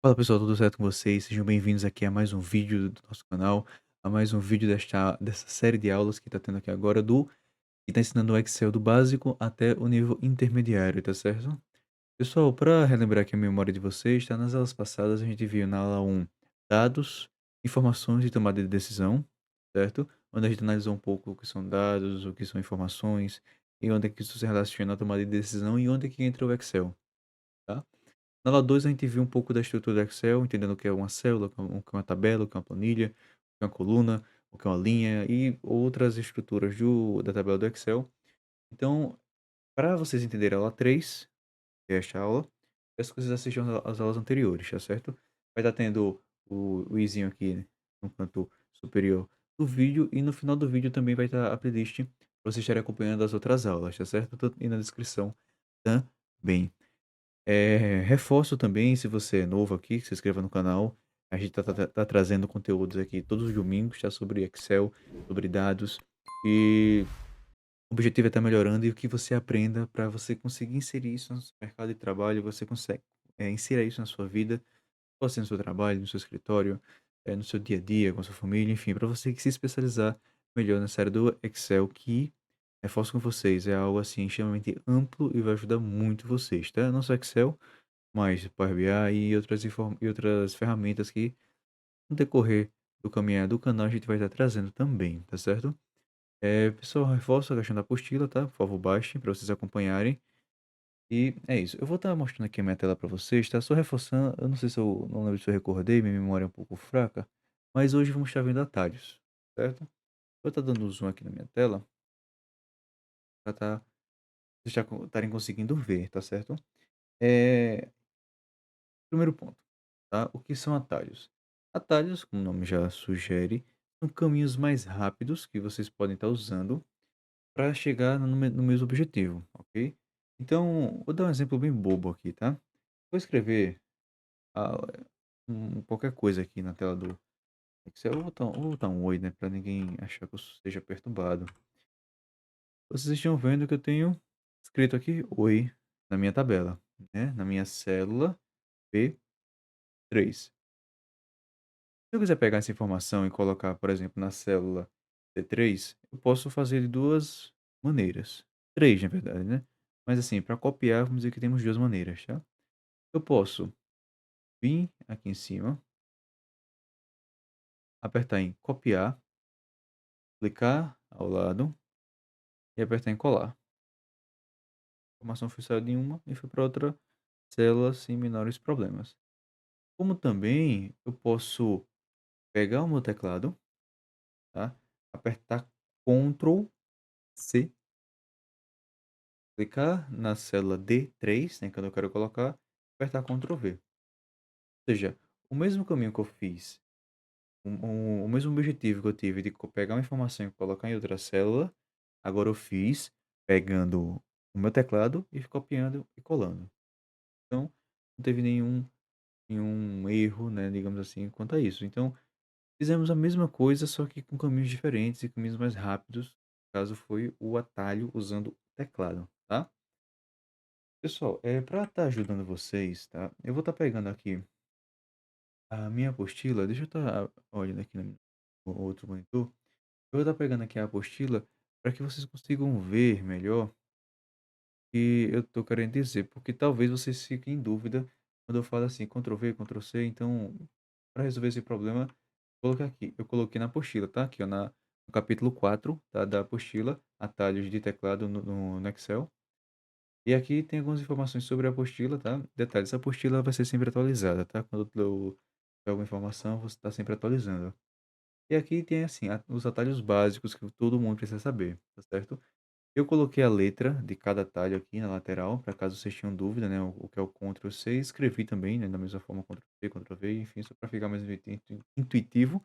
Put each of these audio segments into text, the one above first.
Fala pessoal, tudo certo com vocês? Sejam bem-vindos aqui a mais um vídeo do nosso canal, a mais um vídeo dessa série de aulas que está tendo aqui agora que está ensinando o Excel do básico até o nível intermediário, tá certo? Pessoal, para relembrar aqui a memória de vocês, tá? Nas aulas passadas a gente viu na aula um dados, informações e tomada de decisão, certo? Onde a gente analisou um pouco o que são dados, o que são informações e onde é que isso se relaciona à tomada de decisão e onde é que entra o Excel, tá? Na aula 2 a gente viu um pouco da estrutura do Excel, entendendo o que é uma célula, o que é uma tabela, o que é uma planilha, o que é uma coluna, o que é uma linha e outras estruturas da tabela do Excel. Então, para vocês entenderem a aula 3, que é esta aula, peço que vocês assistam às aulas anteriores, tá certo? Vai estar tendo o izinho aqui no canto superior do vídeo e no final do vídeo também vai estar a playlist para vocês estarem acompanhando as outras aulas, tá certo? E na descrição também. Reforço também, se você é novo aqui, que se inscreva no canal. A gente tá trazendo conteúdos aqui todos os domingos, tá? Sobre Excel, sobre dados. E o objetivo é estar melhorando e o que você aprenda para você conseguir inserir isso no seu mercado de trabalho. Você consegue inserir isso na sua vida, pode ser no seu trabalho, no seu escritório, no seu dia a dia, com a sua família, enfim, para você se especializar melhor nessa área do Excel, que reforço com vocês, é algo assim extremamente amplo e vai ajudar muito vocês, tá? Não só Excel, mais Power BI e outras ferramentas que no decorrer do caminhar do canal a gente vai estar trazendo também, tá certo? Pessoal, reforço a questão da apostila, tá? Por favor, baixem para vocês acompanharem. E é isso. Eu vou estar mostrando aqui a minha tela para vocês, tá? Só reforçando, eu não sei se eu não lembro se eu recordei, minha memória é um pouco fraca, mas hoje vamos estar vendo atalhos, certo? Vou estar dando zoom aqui na minha tela para vocês já estarem conseguindo ver, tá certo? É, Primeiro ponto, tá? O que são atalhos? Atalhos, como o nome já sugere, são caminhos mais rápidos que vocês podem estar usando para chegar no mesmo objetivo, ok? Então, vou dar um exemplo bem bobo aqui, tá? Vou escrever ah, qualquer coisa aqui na tela do Excel. Eu vou botar um oi, né? Para ninguém achar que eu esteja perturbado. Vocês estão vendo que eu tenho escrito aqui oi na minha tabela, né? Na minha célula P3. Se eu quiser pegar essa informação e colocar, por exemplo, na célula C3, eu posso fazer de duas maneiras. Três, na verdade, né? Mas assim, para copiar, vamos dizer que temos duas maneiras, tá? Eu posso vir aqui em cima, apertar em copiar, clicar ao lado e apertar em colar. A informação foi saiu de uma e foi para outra célula sem menores problemas. Como também eu posso pegar o meu teclado, tá? Apertar Ctrl C, clicar na célula D3, né, quando eu quero colocar, apertar Ctrl V. Ou seja, o mesmo caminho que eu fiz, o mesmo objetivo que eu tive de pegar uma informação e colocar em outra célula, agora eu fiz pegando o meu teclado e copiando e colando. Então, não teve nenhum erro, né, digamos assim, quanto a isso. Então, fizemos a mesma coisa, só que com caminhos diferentes e caminhos mais rápidos. No caso, foi o atalho usando o teclado, tá? Pessoal, para estar ajudando vocês, tá? Eu vou estar pegando aqui a minha apostila. Deixa eu estar olhando aqui no outro monitor. Eu vou estar pegando aqui a apostila para que vocês consigam ver melhor o que eu estou querendo dizer, porque talvez vocês fiquem em dúvida quando eu falo assim, Ctrl V, Ctrl C. Então, para resolver esse problema, vou colocar aqui. Eu coloquei na apostila, tá? Aqui, ó, no capítulo 4, tá, da apostila, atalhos de teclado no Excel. E aqui tem algumas informações sobre a apostila, tá? Detalhe, essa apostila vai ser sempre atualizada, tá? Quando eu tiver alguma informação, você está sempre atualizando. E aqui tem, assim, os atalhos básicos que todo mundo precisa saber, tá certo? Eu coloquei a letra de cada atalho aqui na lateral, para caso vocês tenham dúvida, né? O que é o Ctrl C. Escrevi também, né? Da mesma forma, Ctrl C, Ctrl V, enfim, só para ficar mais intuitivo.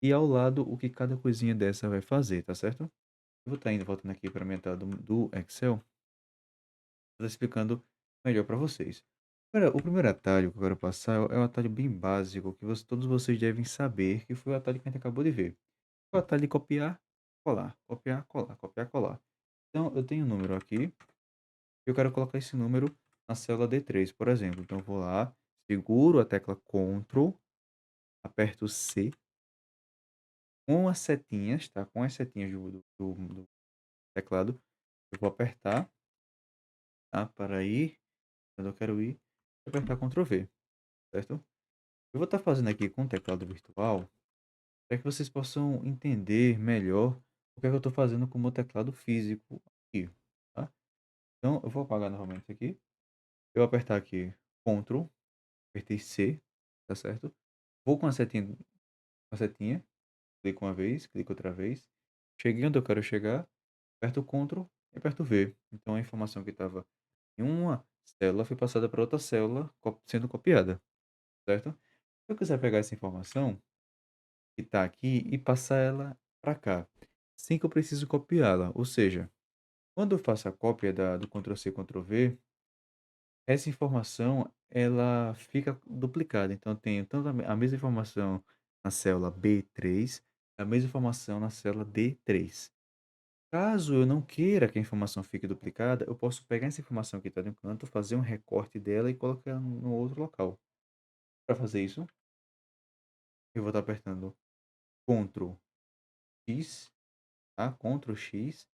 E ao lado, o que cada coisinha dessa vai fazer, tá certo? Eu vou estar indo, voltando aqui para a minha tela do Excel, tá explicando melhor para vocês. Agora, o primeiro atalho que eu quero passar é um atalho bem básico que todos vocês devem saber, que foi o atalho que a gente acabou de ver. O atalho de copiar, colar, copiar, colar, copiar, colar. Então, eu tenho um número aqui, eu quero colocar esse número na célula D3, por exemplo. Então, eu vou lá, seguro a tecla Ctrl, aperto C, com as setinhas, tá? Com as setinhas do teclado, eu vou apertar, tá? Para ir, quando eu quero ir, vou apertar Ctrl V, certo? Eu vou estar fazendo aqui com o teclado virtual para que vocês possam entender melhor o que é que eu estou fazendo com o meu teclado físico aqui, tá? Então, eu vou apagar novamente isso aqui. Eu vou apertar aqui Ctrl, apertei C, tá certo? Vou com a setinha, clico uma vez, clico outra vez. Cheguei onde eu quero chegar, aperto Ctrl e aperto V. Então, a informação que estava em uma célula foi passada para outra célula, sendo copiada, certo? Se eu quiser pegar essa informação que está aqui e passar ela para cá, sem que eu preciso copiá-la. Ou seja, quando eu faço a cópia do Ctrl C, Ctrl V, essa informação ela fica duplicada. Então, eu tenho tanto a mesma informação na célula B3, a mesma informação na célula D3. Caso eu não queira que a informação fique duplicada, eu posso pegar essa informação que está no canto, fazer um recorte dela e colocar no outro local. Para fazer isso, eu vou estar apertando Ctrl X, tá? Ctrl X,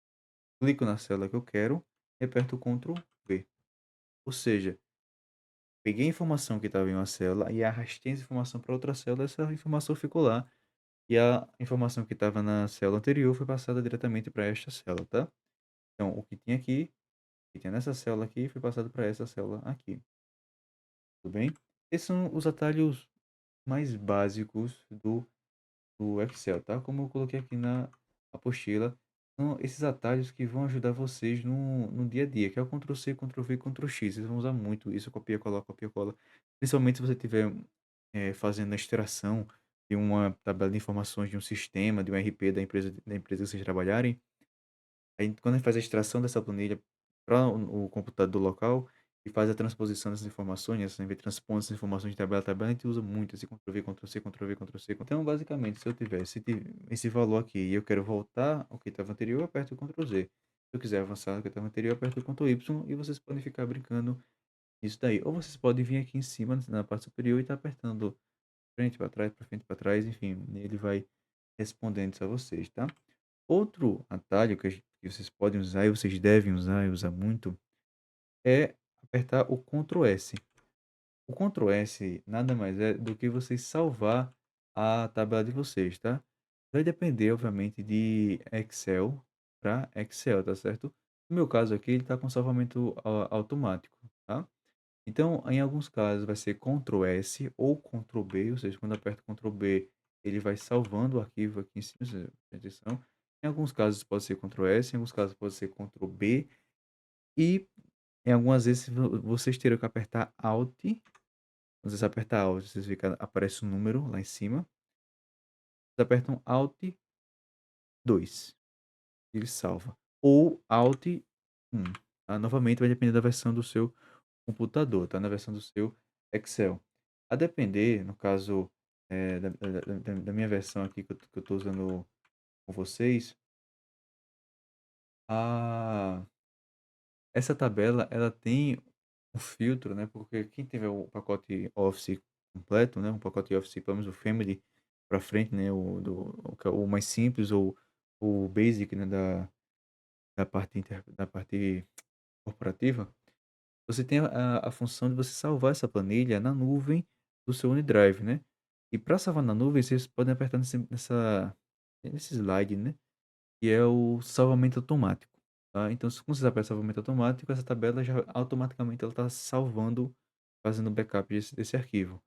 clico na célula que eu quero e aperto Ctrl V. Ou seja, peguei a informação que estava em uma célula e arrastei essa informação para outra célula, essa informação ficou lá. E a informação que estava na célula anterior foi passada diretamente para esta célula, tá? Então, o que tinha aqui, o que tinha nessa célula aqui, foi passado para essa célula aqui. Tudo bem? Esses são os atalhos mais básicos do Excel, tá? Como eu coloquei aqui na apostila, são esses atalhos que vão ajudar vocês no dia a dia, que é o Ctrl C, Ctrl V, Ctrl X. Vocês vão usar muito isso, copia, cola. Principalmente se você estiver fazendo a extração de uma tabela de informações de um sistema, de um RP da empresa que vocês trabalharem. Aí, quando a gente faz a extração dessa planilha para o computador local e faz a transposição dessas informações, né, assim, transpondo essas informações de tabela a tabela, a gente usa muito esse Ctrl+V, Ctrl+C, Ctrl+V, Ctrl+C. Então, basicamente, se eu tiver esse valor aqui e eu quero voltar ao que estava anterior, eu aperto o Ctrl+Z. Se eu quiser avançar ao que estava anterior, eu aperto o Ctrl+Y e vocês podem ficar brincando nisso daí. Ou vocês podem vir aqui em cima, na parte superior, e estar apertando frente para frente, para trás, enfim, ele vai respondendo isso a vocês, tá? Outro atalho que vocês podem usar e vocês devem usar e usar muito é apertar o Ctrl S. O Ctrl S nada mais é do que vocês salvar a tabela de vocês, tá? Vai depender, obviamente, de Excel para Excel, tá certo? No meu caso aqui, ele está com salvamento automático, tá? Então, em alguns casos vai ser Ctrl S ou Ctrl B, ou seja, quando eu aperto Ctrl B, ele vai salvando o arquivo aqui em cima, ou seja, presta atenção. Em alguns casos pode ser Ctrl S, em alguns casos pode ser Ctrl B, e em algumas vezes vocês terão que apertar Alt. Quando vocês apertar Alt, vocês ficam, aparece um número lá em cima. Vocês apertam Alt 2, ele salva. Ou Alt 1. Tá? Novamente vai depender da versão do seu computador, tá? Na versão do seu Excel. A depender, no caso da minha versão aqui que eu estou usando com vocês, a, essa tabela ela tem um filtro, né? Porque quem tiver o pacote Office completo, né? Um pacote Office, pelo menos o Family para frente, né? Que é o mais simples ou o Basic, né? Da parte corporativa. Você tem a função de você salvar essa planilha na nuvem do seu OneDrive, né. E para salvar na nuvem, vocês podem apertar nesse slide, né, que é o salvamento automático, tá. Então quando vocês apertam salvamento automático, essa tabela já automaticamente ela está salvando, fazendo backup desse arquivo.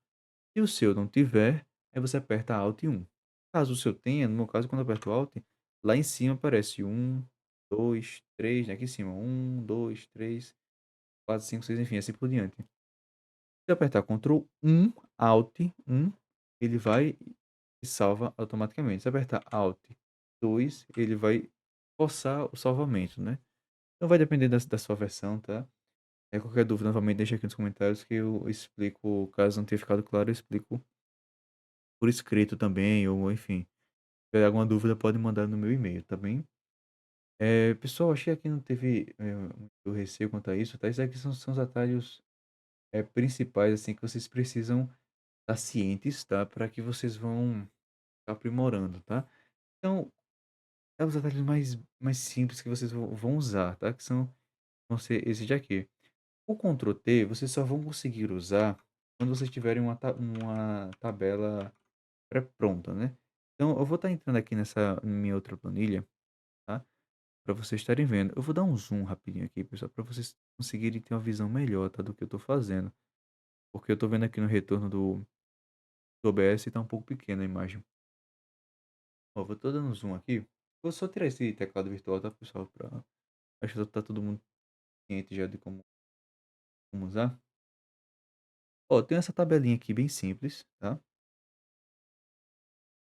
Se o seu não tiver, aí você aperta Alt 1. Caso o seu tenha, no meu caso quando eu aperto Alt, lá em cima aparece 1, 2, 3, né, aqui em cima, 1, 2, 3, 4, 5, 6, enfim, assim por diante. Se apertar Ctrl 1, Alt 1, ele vai e salva automaticamente. Se apertar Alt 2, ele vai forçar o salvamento, né. Então vai depender da sua versão, tá. Qualquer dúvida, novamente, deixa aqui nos comentários que eu explico, caso não tenha ficado claro, eu explico por escrito também, ou enfim. Se tiver alguma dúvida, pode mandar no meu e-mail, tá bem. Pessoal, achei que não teve muito receio quanto a isso, tá. Isso aqui são os atalhos principais, assim, que vocês precisam estar cientes, tá? Para que vocês vão aprimorando, tá? Então, é os atalhos mais simples que vocês vão usar, tá? Que vão ser esses daqui. O Ctrl T, vocês só vão conseguir usar quando vocês tiverem uma tabela pré-pronta, né? Então, eu vou estar entrando aqui nessa minha outra planilha, tá? Para vocês estarem vendo. Eu vou dar um zoom rapidinho aqui, pessoal, para vocês conseguirem ter uma visão melhor, tá? Do que eu estou fazendo. Porque eu estou vendo aqui no retorno do OBS e tá um pouco pequena a imagem. Ó, vou tô dando um zoom aqui. Vou só tirar esse teclado virtual, tá, pessoal? Acho que tá todo mundo ciente já de como usar. Ó, tem essa tabelinha aqui bem simples, tá?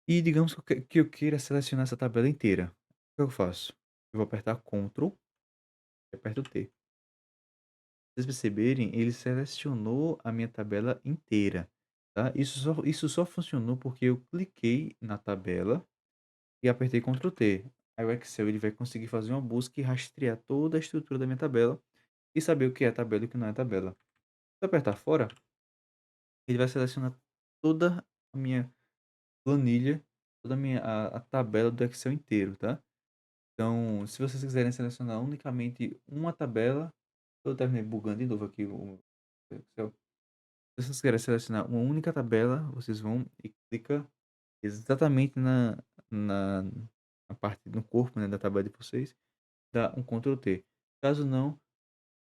E digamos que eu queira selecionar essa tabela inteira. O que eu faço? Eu vou apertar Ctrl e aperto T. Vocês perceberem, ele selecionou a minha tabela inteira, tá? Isso só funcionou porque eu cliquei na tabela e apertei Ctrl T. Aí o Excel ele vai conseguir fazer uma busca e rastrear toda a estrutura da minha tabela e saber o que é tabela e o que não é tabela. Se eu apertar fora, ele vai selecionar toda a minha planilha, toda a tabela do Excel inteiro, tá? Então, se vocês quiserem selecionar unicamente uma tabela, eu terminei bugando de novo aqui o Excel. Se vocês querem selecionar uma única tabela, vocês vão e clica exatamente na, na parte do corpo, né, da tabela de vocês, dá um Ctrl T. Caso não,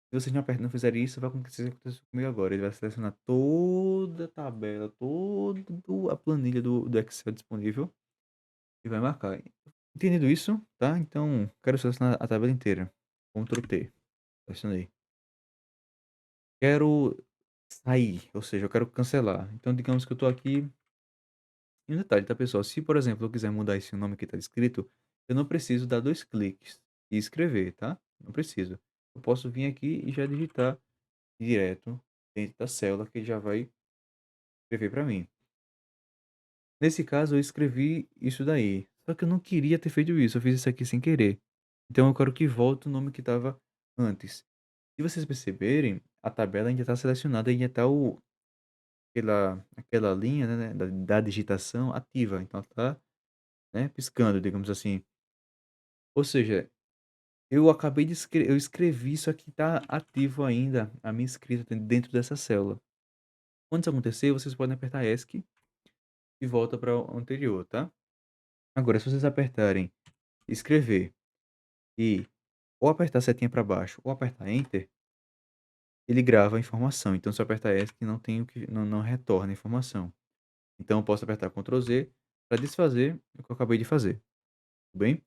se vocês não fizerem isso, vai acontecer comigo agora. Ele vai selecionar toda a tabela, toda a planilha do Excel disponível e vai marcar. Entendendo isso, tá? Então, quero selecionar a tabela inteira. Ctrl T. Selecionei. Quero sair, ou seja, eu quero cancelar. Então, digamos que eu tô aqui. E um detalhe, tá, pessoal? Se, por exemplo, eu quiser mudar esse nome que tá escrito, eu não preciso dar 2 cliques e escrever, tá? Não preciso. Eu posso vir aqui e já digitar direto dentro da célula que ele já vai escrever para mim. Nesse caso, eu escrevi isso daí. Só que eu não queria ter feito isso. Eu fiz isso aqui sem querer. Então, eu quero que volte o nome que estava antes. Se vocês perceberem, a tabela ainda está selecionada, ainda está aquela linha, né, da digitação ativa. Então, está, né, piscando, digamos assim. Ou seja, eu escrevi isso aqui, está ativo ainda, a minha escrita dentro dessa célula. Quando isso acontecer, vocês podem apertar ESC e volta para o anterior, tá? Agora, se vocês apertarem escrever e ou apertar a setinha para baixo ou apertar Enter, ele grava a informação. Então, se eu apertar ESC, não tem o que, não retorna a informação. Então, eu posso apertar Ctrl Z para desfazer o que eu acabei de fazer. Tudo bem?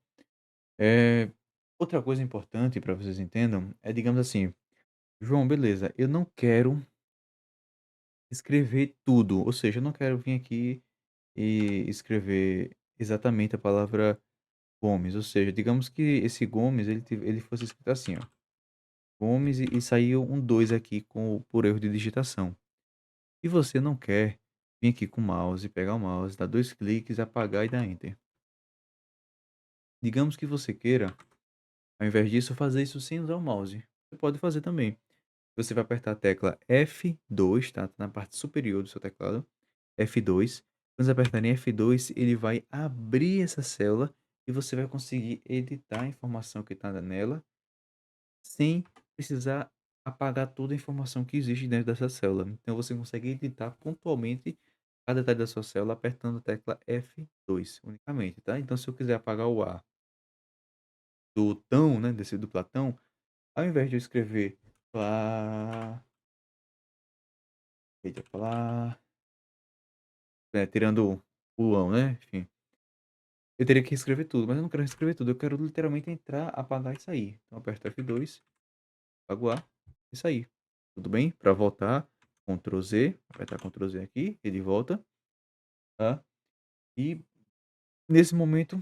É, outra coisa importante para vocês entendam é, digamos assim, João, beleza, eu não quero escrever tudo. Ou seja, eu não quero vir aqui e escrever exatamente a palavra Gomes. Ou seja, digamos que esse Gomes ele fosse escrito assim, ó. Gomes e saiu um 2 aqui por erro de digitação. E você não quer vir aqui com o mouse, pegar o mouse, dar 2 cliques, apagar e dar Enter. Digamos que você queira, ao invés disso, fazer isso sem usar o mouse. Você pode fazer também. Você vai apertar a tecla F2, tá? Tá na parte superior do seu teclado. F2. Quando você apertar em F2, ele vai abrir essa célula e você vai conseguir editar a informação que está nela sem precisar apagar toda a informação que existe dentro dessa célula. Então você consegue editar pontualmente cada detalhe da sua célula apertando a tecla F2 unicamente, tá? Então se eu quiser apagar o A do tão, né, desse do Platão, ao invés de eu escrever Plá, eita, Plá, tirando o ão, né? Enfim, eu teria que escrever tudo, mas eu não quero escrever tudo, eu quero literalmente entrar, apagar e sair. Então eu aperto F2, apago o A e sair. Tudo bem? Para voltar, Ctrl Z, apertar Ctrl Z aqui, ele volta, tá? E nesse momento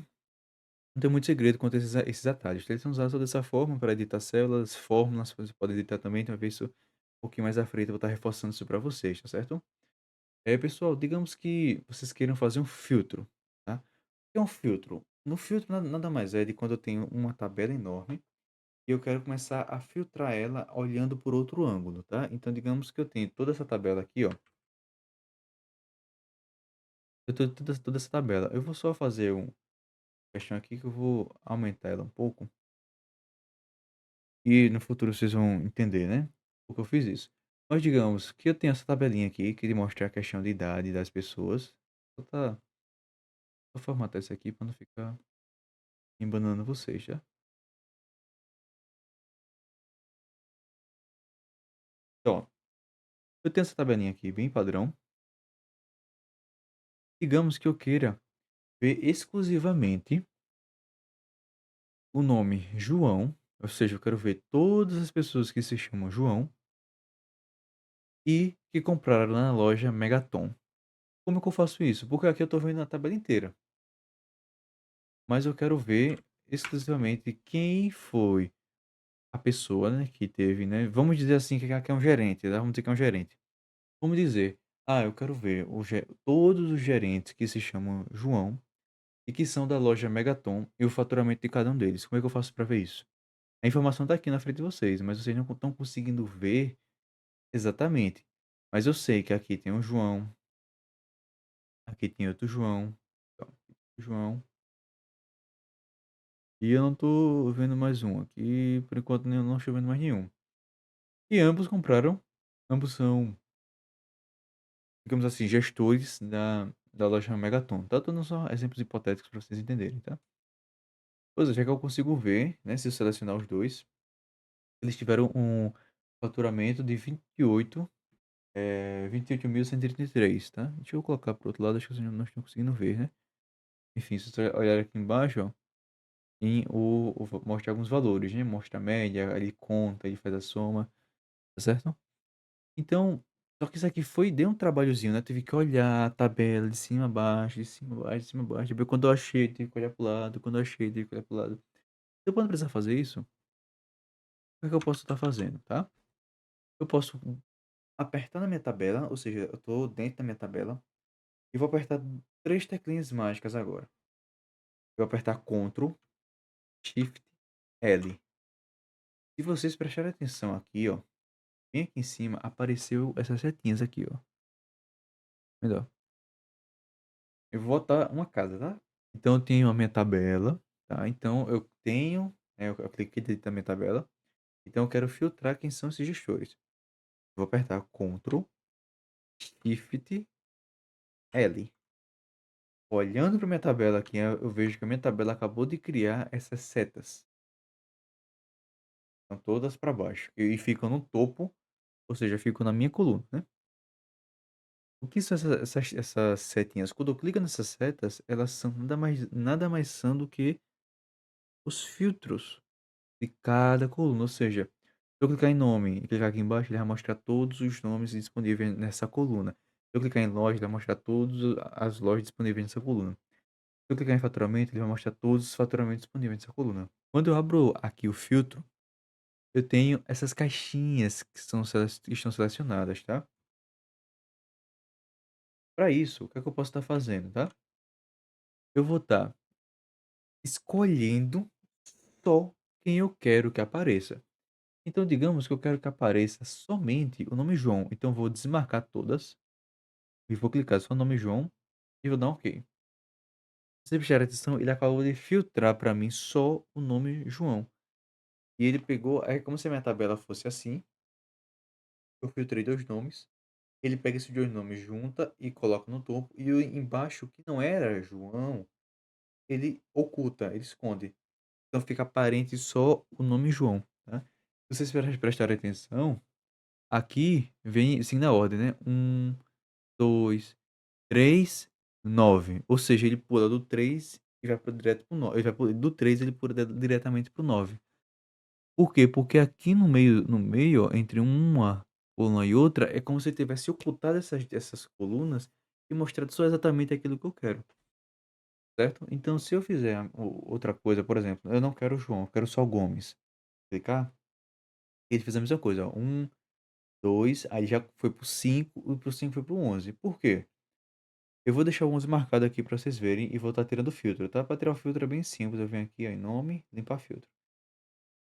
não tem muito segredo quanto a esses atalhos. Eles são usados dessa forma para editar células, fórmulas, você pode editar também, então ver isso um pouquinho mais à frente, eu vou estar reforçando isso para vocês, tá certo? Pessoal, digamos que vocês queiram fazer um filtro, tá? O que é um filtro? No filtro nada mais é de quando eu tenho uma tabela enorme e eu quero começar a filtrar ela olhando por outro ângulo, tá? Então, digamos que eu tenho toda essa tabela aqui, ó. Eu tenho toda essa tabela. Eu vou só fazer uma questão aqui que eu vou aumentar ela um pouco. E no futuro vocês vão entender, né? Porque eu fiz isso. Mas digamos que eu tenho essa tabelinha aqui que mostra a questão de idade das pessoas. Vou formatar isso aqui para não ficar embanando vocês, tá? Então, ó, eu tenho essa tabelinha aqui bem padrão. Digamos que eu queira ver exclusivamente o nome João, ou seja, eu quero ver todas as pessoas que se chamam João e que compraram na loja Megaton. Como é que eu faço isso? Porque aqui eu estou vendo a tabela inteira, mas eu quero ver exclusivamente quem foi a pessoa, né, que teve, né? Vamos dizer assim que é um gerente, tá? Vamos dizer que é um gerente. Vamos dizer, eu quero ver todos os gerentes que se chamam João e que são da loja Megaton e o faturamento de cada um deles. Como é que eu faço para ver isso? A informação está aqui na frente de vocês, mas vocês não estão conseguindo ver exatamente. Mas eu sei que aqui tem um João, aqui tem outro João, ó, João, e eu não tô vendo mais um aqui, por enquanto não estou vendo mais nenhum. E ambos compraram, ambos são, digamos assim, gestores da loja Megaton. Tá dando só exemplos hipotéticos para vocês entenderem, tá? Pois é, já que eu consigo ver, né, se eu selecionar os dois, eles tiveram um faturamento de 28.133, tá? Deixa eu colocar pro outro lado, acho que vocês não estão conseguindo ver, né? Enfim, se você olhar aqui embaixo, ó, mostra alguns valores, né? Mostra a média, ele conta, ele faz a soma, tá certo? Então, só que isso aqui deu um trabalhozinho, né? Tive que olhar a tabela de cima a baixo, de cima a baixo, de cima a baixo. Depois, quando eu achei, tive que olhar pro lado. Quando eu achei, tive que olhar pro lado. Então, quando precisar fazer isso, o que é que eu posso estar fazendo, tá? Eu posso apertar na minha tabela, ou seja, eu tô dentro da minha tabela, e vou apertar três teclinhas mágicas agora. Eu vou apertar Ctrl, Shift, L. Se vocês prestarem atenção aqui, ó, bem aqui em cima, apareceu essas setinhas aqui, ó. Melhor. Eu vou botar uma casa, tá? Então eu tenho a minha tabela, tá? Então eu tenho, eu cliquei dentro da minha tabela. Então eu quero filtrar quem são esses gestores. Vou apertar Ctrl, Shift, L. Olhando para minha tabela aqui, eu vejo que a minha tabela acabou de criar essas setas. Estão todas para baixo. E ficam no topo, ou seja, ficam na minha coluna, né? O que são essas setinhas? Quando eu clico nessas setas, elas são nada mais são do que os filtros de cada coluna. Ou seja, se eu clicar em nome e clicar aqui embaixo, ele vai mostrar todos os nomes disponíveis nessa coluna. Se eu clicar em loja, ele vai mostrar todas as lojas disponíveis nessa coluna. Se eu clicar em faturamento, ele vai mostrar todos os faturamentos disponíveis nessa coluna. Quando eu abro aqui o filtro, eu tenho essas caixinhas que estão selecionadas, tá? Para isso, o que é que eu posso estar fazendo, tá? Eu vou estar escolhendo só quem eu quero que apareça. Então, digamos que eu quero que apareça somente o nome João. Então, eu vou desmarcar todas e vou clicar só no nome João e vou dar um OK. Se você prestar atenção, ele acabou de filtrar para mim só o nome João. E ele pegou, é como se a minha tabela fosse assim. Eu filtrei dois nomes. Ele pega esses dois nomes, junta e coloca no topo. E embaixo, que não era João, ele oculta, ele esconde. Então fica aparente só o nome João, tá? Se vocês prestarem atenção, aqui vem assim na ordem, né? 2, 3, 9. Ou seja, ele pula do 3 e vai direto pro 9. Do 3 ele pula diretamente pro 9. Por quê? Porque aqui no meio, ó, entre uma coluna e outra, é como se ele tivesse ocultado essas colunas e mostrado só exatamente aquilo que eu quero, certo? Então, se eu fizer outra coisa, por exemplo, eu não quero João, eu quero só Gomes. Clicar, ele fez a mesma coisa, ó. 2, aí já foi pro 5 e pro 5 foi pro 11. Por quê? Eu vou deixar o 11 marcado aqui para vocês verem e vou estar tirando o filtro, tá? Para tirar o filtro é bem simples, eu venho aqui ó, em nome, limpar filtro.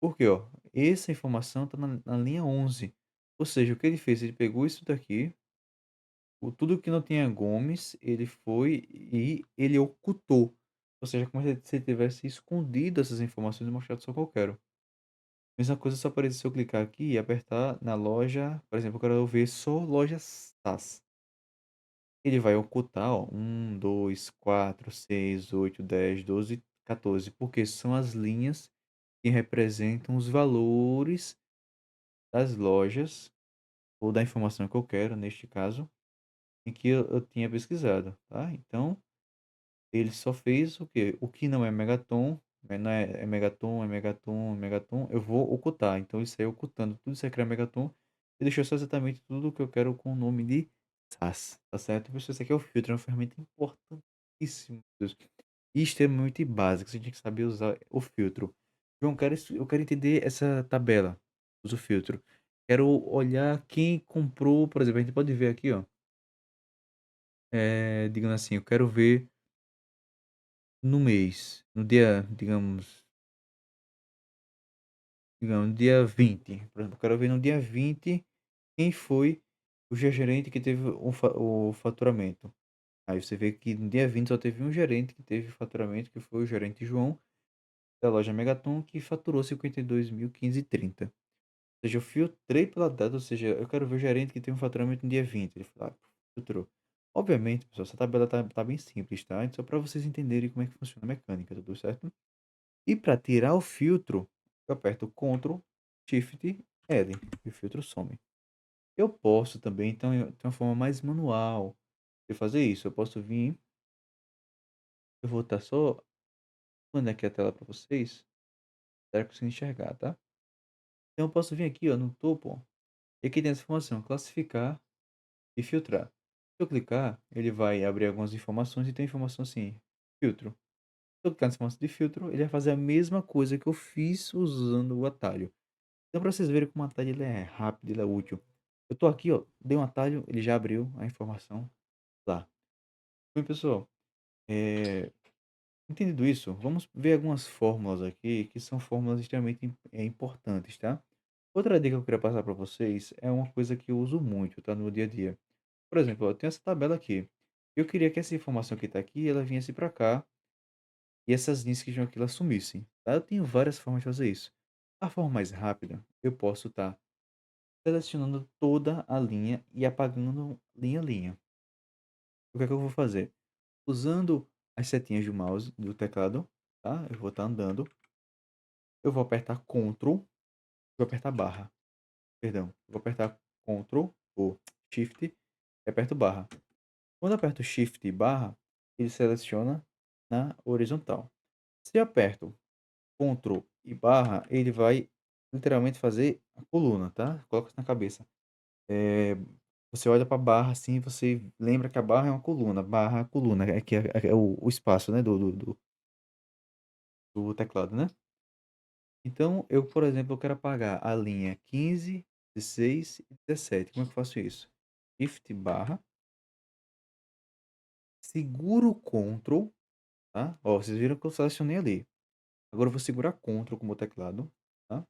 Porque, ó, essa informação tá na linha 11. Ou seja, o que ele fez? Ele pegou isso daqui, tudo que não tinha Gomes, ele foi e ele ocultou. Ou seja, como se ele tivesse escondido essas informações e mostrado só que eu quero. Mesma coisa só aparece se eu clicar aqui e apertar na loja. Por exemplo, eu quero ver só lojas SAS. Ele vai ocultar, ó, 1, 2, 4, 6, 8, 10, 12, 14, porque são as linhas que representam os valores das lojas, ou da informação que eu quero, neste caso, em que eu tinha pesquisado, tá? Então, ele só fez o quê? O que não é Megaton, não é Megaton, é Megaton, é Megaton, eu vou ocultar. Então, isso aí ocultando tudo isso aqui é Megaton, e deixou só exatamente tudo o que eu quero com o nome de SAS, tá certo? Pessoal, isso aqui é o filtro, é uma ferramenta importantíssima e extremamente básica. Você tem que saber usar o filtro. João, eu quero entender essa tabela. Usa o filtro. Quero olhar quem comprou, por exemplo, a gente pode ver aqui, ó. Digamos assim, eu quero ver no mês, no dia, digamos, dia 20. Por exemplo, eu quero ver no dia 20 quem foi o gerente que teve o faturamento. Aí você vê que no dia 20 só teve um gerente que teve faturamento, que foi o gerente João, da loja Megaton, que faturou 52.530. Ou seja, eu filtrei pela data, ou seja, eu quero ver o gerente que tem um faturamento no dia 20. Ele falou, filtrou. Obviamente, pessoal, essa tabela tá bem simples, tá? Então, só para vocês entenderem como é que funciona a mecânica, tudo certo? E para tirar o filtro, eu aperto Ctrl, Shift, L e o filtro some. Eu posso também, então, tem uma forma mais manual de fazer isso. Eu posso vir, eu vou estar só quando aqui a tela para vocês, para conseguir enxergar, tá? Então, eu posso vir aqui, ó, no topo, ó, e aqui tem essa informação, classificar e filtrar. Se eu clicar, ele vai abrir algumas informações e tem informação assim, filtro. Se eu clicar nessa informação de filtro, ele vai fazer a mesma coisa que eu fiz usando o atalho. Então, para vocês verem como o atalho ele é rápido, ele é útil. Eu tô aqui, ó, dei um atalho, ele já abriu a informação lá. Bem, pessoal, é, entendido isso, vamos ver algumas fórmulas aqui que são fórmulas extremamente importantes, tá? Outra dica que eu queria passar para vocês é uma coisa que eu uso muito, tá, no meu dia a dia. Por exemplo, eu tenho essa tabela aqui. Eu queria que essa informação que está aqui, ela viesse para cá e essas linhas que estão aqui, elas sumissem, tá? Eu tenho várias formas de fazer isso. A forma mais rápida, eu posso estar selecionando toda a linha e apagando linha a linha. O que é que eu vou fazer? Usando as setinhas do mouse, do teclado, tá? Eu vou estar andando. Eu vou apertar Ctrl, vou apertar barra. Perdão, eu vou apertar Ctrl ou Shift e aperto barra. Quando eu aperto Shift e barra, ele seleciona na horizontal. Se eu aperto Ctrl e barra, ele vai literalmente fazer a coluna, tá? Coloca isso na cabeça. É, você olha para a barra assim, você lembra que a barra é uma coluna. Barra, coluna, é o espaço, né, do teclado, né? Então, eu, por exemplo, eu quero apagar a linha 15, 16 e 17. Como é que eu faço isso? Shift barra, seguro o Ctrl, tá? Ó, vocês viram que eu selecionei ali. Agora eu vou segurar Ctrl com o meu teclado, tá?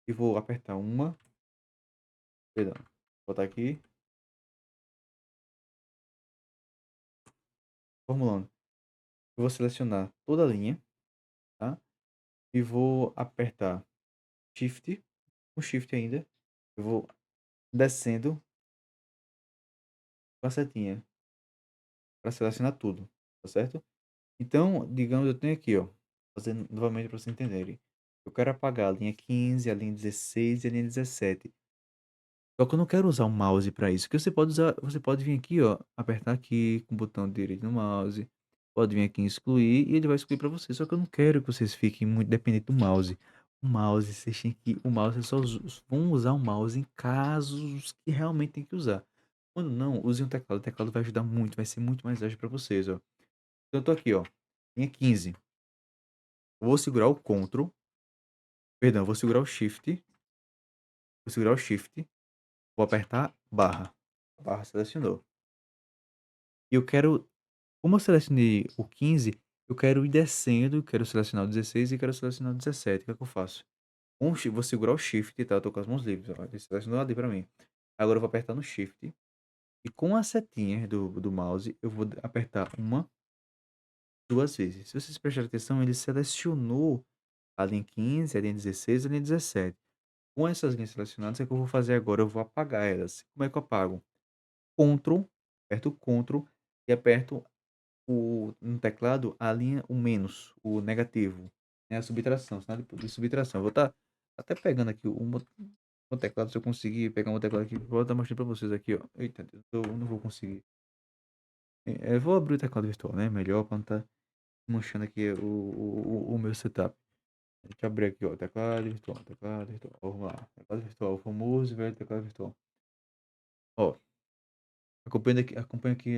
E vou apertar uma, perdão, vou botar aqui, formulando. Eu vou selecionar toda a linha, tá? E vou apertar Shift, com Shift ainda. Eu vou descendo com a setinha para selecionar tudo, tá certo? Então, digamos, eu tenho aqui, ó, fazendo novamente para vocês entenderem. Eu quero apagar a linha 15, a linha 16 e a linha 17. Só que eu não quero usar o mouse para isso. Que você pode usar, você pode vir aqui, ó, apertar aqui com o botão direito no mouse. Pode vir aqui em excluir e ele vai excluir para você. Só que eu não quero que vocês fiquem muito dependentes do mouse. O mouse, vocês têm que, o mouse, vocês só vão usar o mouse em casos que realmente tem que usar. Quando não, use um teclado. O teclado vai ajudar muito, vai ser muito mais ágil para vocês, ó. Então eu tô aqui, ó, linha 15. Eu vou segurar o Ctrl, perdão, vou segurar o Shift, vou segurar o Shift, vou apertar barra. A barra selecionou. E eu quero, como eu selecionei o 15, eu quero ir descendo, quero selecionar o 16 e quero selecionar o 17. O que é que eu faço? Vou segurar o Shift, tá? Eu tô com as mãos livres, ó. Ele selecionou ali pra mim. Agora eu vou apertar no Shift e com as setinhas do mouse eu vou apertar uma, 2 vezes. Se vocês prestarem atenção, ele selecionou a linha 15, a linha 16 e a linha 17. Com essas linhas selecionadas, o que é que eu vou fazer agora? Eu vou apagar elas. Como é que eu apago? Ctrl, aperto Ctrl e aperto no teclado a linha, o menos, o negativo, né, a subtração, sinal de subtração. Eu vou estar até pegando aqui o teclado, se eu conseguir pegar um teclado aqui, vou estar mostrando para vocês aqui, ó. Eita, eu não vou conseguir. Eu vou abrir o teclado virtual, né? Melhor quando tá mostrando aqui o meu setup. Deixa eu abrir aqui, ó. Teclado virtual, teclado virtual. Vamos lá. Teclado virtual, o famoso e velho teclado virtual. Ó, acompanha aqui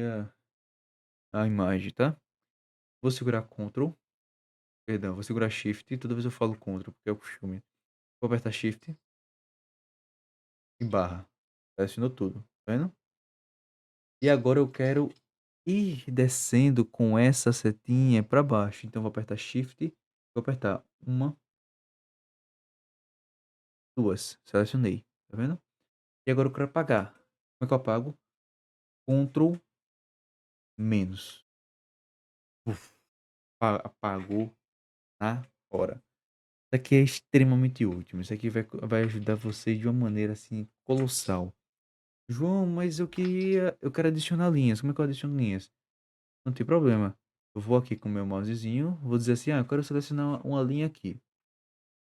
a imagem, tá? Vou segurar Ctrl, perdão, vou segurar Shift. Toda vez eu falo Ctrl, porque é o costume. Vou apertar Shift e barra. Selecionou tudo, tá vendo? E agora eu quero ir descendo com essa setinha para baixo. Então vou apertar Shift, vou apertar uma, duas. Selecionei, tá vendo? E agora eu quero apagar. Como é que eu apago? Ctrl menos. Uf, apagou na hora. Isso aqui é extremamente útil. Isso aqui vai ajudar vocês de uma maneira assim colossal. João, mas eu quero adicionar linhas. Como é que eu adiciono linhas? Não tem problema. Eu vou aqui com o meu mousezinho, vou dizer assim, eu quero selecionar uma linha aqui.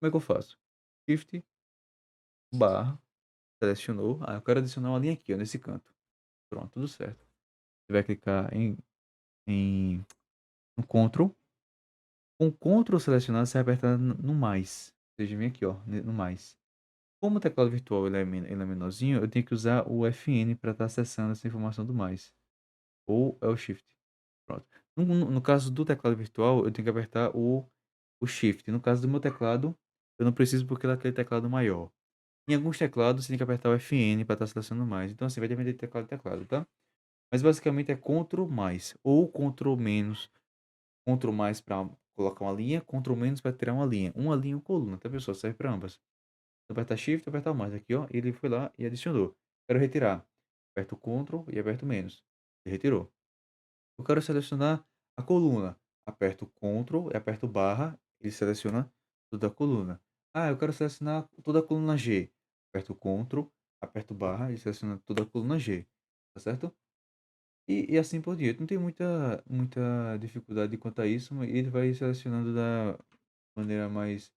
Como é que eu faço? Shift, barra, selecionou. Eu quero adicionar uma linha aqui, ó, nesse canto. Pronto, tudo certo. Você vai clicar em no Ctrl. Com o Ctrl selecionado, você vai apertar no mais. Ou seja, vem aqui, ó, no mais. Como o teclado virtual ele é menorzinho, eu tenho que usar o FN para estar acessando essa informação do mais. Ou é o Shift. Pronto. No caso do teclado virtual, eu tenho que apertar o Shift. No caso do meu teclado, eu não preciso porque ele é aquele teclado maior. Em alguns teclados, você tem que apertar o FN para estar selecionando mais. Então, assim, vai depender de teclado a teclado, tá? Mas basicamente é Ctrl mais ou Ctrl menos. Ctrl mais para colocar uma linha, Ctrl menos para tirar uma linha. Uma linha ou coluna, tá, pessoal? Serve para ambas. Então, aperta Shift, aperta mais. Aqui, ó, ele foi lá e adicionou. Quero retirar. Aperto Ctrl e aperto menos. Ele retirou. Eu quero selecionar a coluna. Aperto Ctrl e aperto barra, ele seleciona toda a coluna. Eu quero selecionar toda a coluna G. Aperto Ctrl, aperto barra, ele seleciona toda a coluna G. Tá certo? E assim por diante. Não tem muita dificuldade quanto a isso, mas ele vai selecionando da maneira mais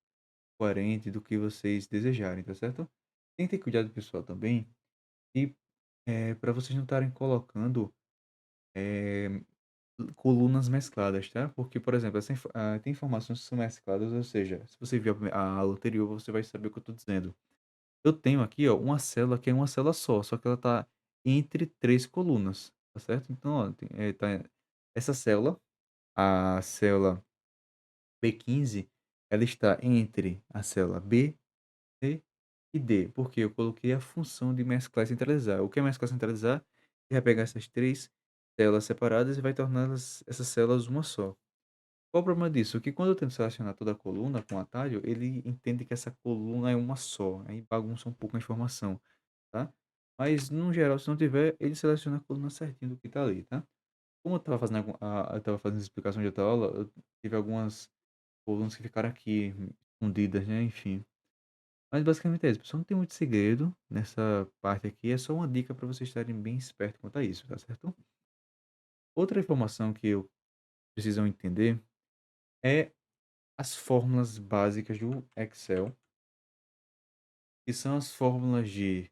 coerente do que vocês desejarem, tá certo? Tem que ter cuidado pessoal também, e para vocês não estarem colocando eh, colunas mescladas, tá? Porque, por exemplo, tem informações que são mescladas, ou seja, se você viu a aula anterior, você vai saber o que eu estou dizendo. Eu tenho aqui, ó, uma célula que é uma célula só que ela está entre três colunas, tá certo? Então, ó, essa célula, a célula B15, ela está entre a célula B, C e D, porque eu coloquei a função de mesclar e centralizar. O que é mesclar e centralizar? Você vai pegar essas três células separadas e vai torná-las, essas células, uma só. Qual o problema disso? Que quando eu tento selecionar toda a coluna com atalho, ele entende que essa coluna é uma só, aí bagunça um pouco a informação, tá? Mas, no geral, se não tiver, ele seleciona a coluna certinho do que tá ali, tá? Como eu estava fazendo, eu tava fazendo explicação de outra aula, eu tive algumas colunas que ficaram aqui, escondidas, né? Enfim. Mas basicamente é isso, pessoal. Não tem muito segredo nessa parte aqui, é só uma dica para vocês estarem bem espertos quanto a isso, tá certo? Outra informação que eu precisam entender é as fórmulas básicas do Excel, que são as fórmulas de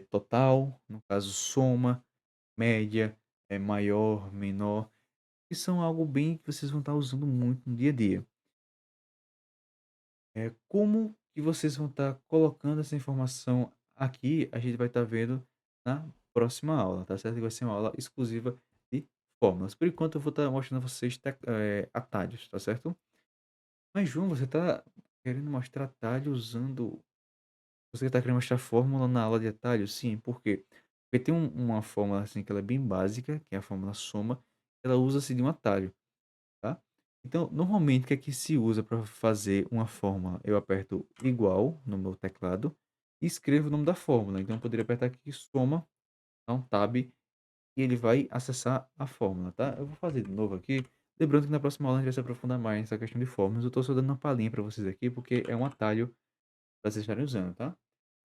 total, no caso soma, média, maior, menor, que são algo bem que vocês vão estar usando muito no dia a dia. Como que vocês vão estar colocando essa informação aqui, a gente vai estar vendo na próxima aula, tá certo? Que vai ser uma aula exclusiva de fórmulas. Por enquanto eu vou estar mostrando a vocês atalhos, tá certo? Mas João, você está querendo mostrar atalho usando. Você está querendo mostrar fórmula na aula de atalho? Sim, por quê? Porque tem uma fórmula assim que ela é bem básica, que é a fórmula soma, ela usa-se de um atalho, tá? Então, normalmente, o que é que se usa para fazer uma fórmula? Eu aperto igual no meu teclado e escrevo o nome da fórmula. Então, eu poderia apertar aqui soma, dar um tab e ele vai acessar a fórmula, tá? Eu vou fazer de novo aqui. Lembrando que na próxima aula a gente vai se aprofundar mais nessa questão de fórmulas. Eu estou só dando uma palhinha para vocês aqui, porque é um atalho para vocês estarem usando, tá?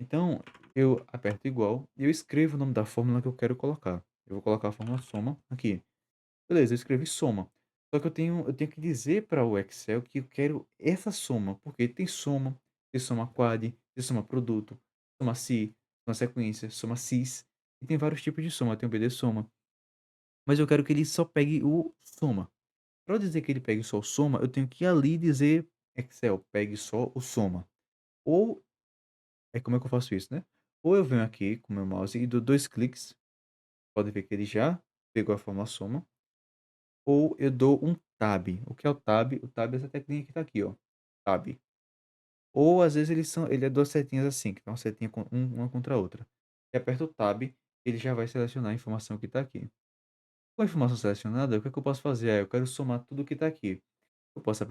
Então, eu aperto igual e eu escrevo o nome da fórmula que eu quero colocar. Eu vou colocar a fórmula soma aqui. Beleza, eu escrevi soma. Só que eu tenho que dizer para o Excel que eu quero essa soma, porque tem soma quad, tem soma produto, soma si, soma sequência, soma cis, e tem vários tipos de soma, tem o BD soma. Mas eu quero que ele só pegue o soma. Para eu dizer que ele pegue só o soma, eu tenho que ir ali dizer Excel, pegue só o soma. Ou, como é que eu faço isso, né? Ou eu venho aqui com o meu mouse e dou dois cliques, pode ver que ele já pegou a fórmula soma. Ou eu dou um tab. O que é o tab? O tab é essa teclinha que tá aqui, ó. Tab. Ou às vezes ele é duas setinhas assim, que tá uma setinha uma contra a outra. E aperta o tab, ele já vai selecionar a informação que tá aqui. Com a informação selecionada, o que é que eu posso fazer? Eu quero somar tudo que tá aqui. Eu posso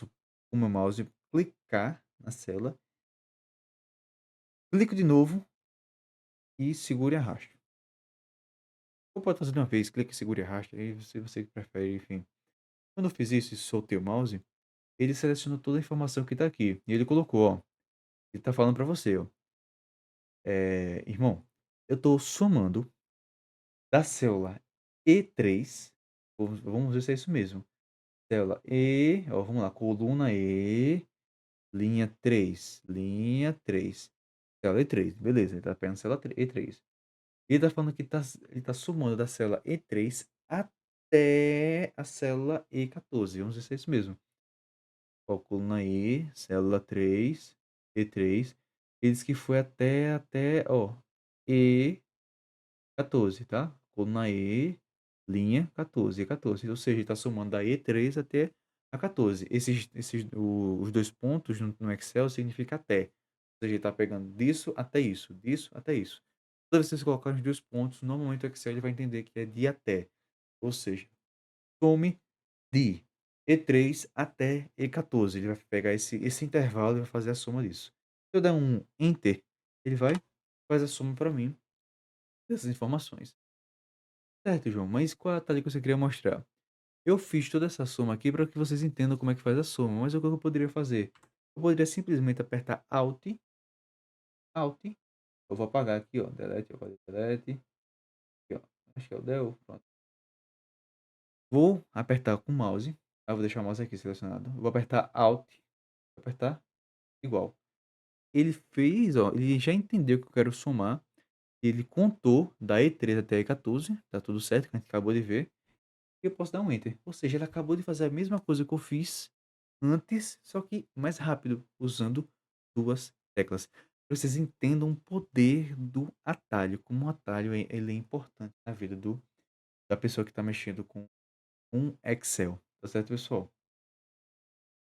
com o meu mouse clicar na célula, clico de novo e seguro e arrasto. Ou pode fazer de uma vez, clique, segura e arrasta, aí você prefere, enfim. Quando eu fiz isso e soltei o mouse, ele selecionou toda a informação que tá aqui. E ele colocou, ó. Ele tá falando pra você, ó. Irmão, eu tô somando da célula E3. Vamos ver se é isso mesmo. Célula E, ó, vamos lá, coluna E, linha 3, linha 3. Célula E3, beleza, ele tá pegando a célula E3. E ele tá falando que ele tá somando da célula E3 até a célula E14. Vamos ver se é isso mesmo. Ó, coluna E, célula 3, E3. Ele disse que foi ó, E14, tá? Coluna E, linha 14, E14. Ou seja, ele está somando da E3 até a 14. Os dois pontos no Excel significa até. Ou seja, ele está pegando disso até isso. Toda vez que você colocar os dois pontos, normalmente o Excel ele vai entender que é de até. Ou seja, some de E3 até E14. Ele vai pegar esse intervalo e vai fazer a soma disso. Se eu der um Enter, ele vai fazer a soma para mim dessas informações. Certo, João, mas qual é a tarefa que você queria mostrar? Eu fiz toda essa soma aqui para que vocês entendam como é que faz a soma, mas o que eu poderia fazer? Eu poderia simplesmente apertar Alt, Alt, eu vou apagar aqui, ó, Delete, eu vou Delete, aqui, ó, acho que é o Del, pronto. Vou apertar com o mouse, vou deixar o mouse aqui selecionado, vou apertar Alt, vou apertar igual. Ele fez, ó, ele já entendeu que eu quero somar, ele contou da E3 até a E14, tá tudo certo, que a gente acabou de ver. E eu posso dar um enter. Ou seja, ele acabou de fazer a mesma coisa que eu fiz antes, só que mais rápido, usando duas teclas. Pra vocês entendam o poder do atalho, como o atalho ele é importante na vida da pessoa que está mexendo com um Excel. Tá certo, pessoal?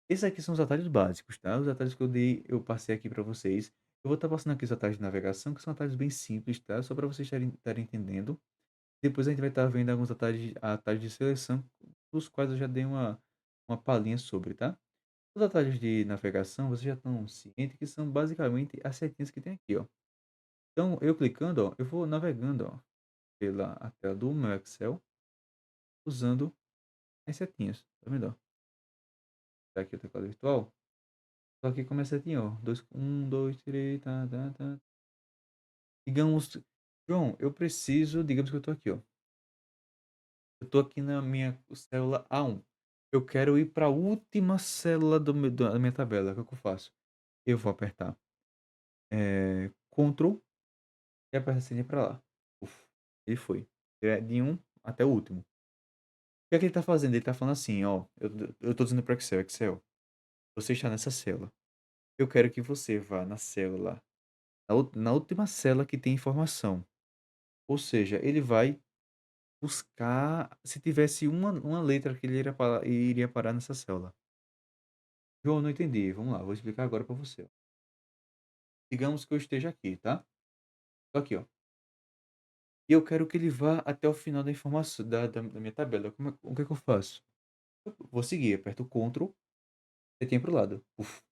Esses aqui são os atalhos básicos, tá? Os atalhos que eu passei aqui para vocês. Eu vou estar passando aqui os atalhos de navegação, que são atalhos bem simples, tá? Só para vocês estarem entendendo. Depois a gente vai estar vendo alguns atalhos de seleção, dos quais eu já dei uma palhinha sobre, tá? Os atalhos de navegação, vocês já estão cientes que são basicamente as setinhas que tem aqui, ó. Então, eu clicando, ó, eu vou navegando, ó, pela a tela do meu Excel, usando as setinhas, tá vendo, ó? Tá aqui o teclado virtual, tô aqui com a minha setinha, ó, 2, 3, tá, tá, tá. Digamos, João, digamos que eu tô aqui, ó. Eu tô aqui na minha célula A1. Eu quero ir para a última célula da minha tabela. O que é que eu faço? Eu vou apertar Ctrl e aperto a senha para lá. Uf, ele foi. De um até o último. O que é que ele está fazendo? Ele está falando assim, ó. Eu tô dizendo para Excel, Excel, você está nessa célula. Eu quero que você vá na célula, na última célula que tem informação. Ou seja, ele vai buscar se tivesse uma letra que ele iria parar nessa célula. João, não entendi. Vamos lá, vou explicar agora para você, ó. Digamos que eu esteja aqui, tá? Tô aqui, ó. E eu quero que ele vá até o final da informação da minha tabela. O que é que eu faço? Vou seguir, aperto Ctrl, setinha para o lado. Uf,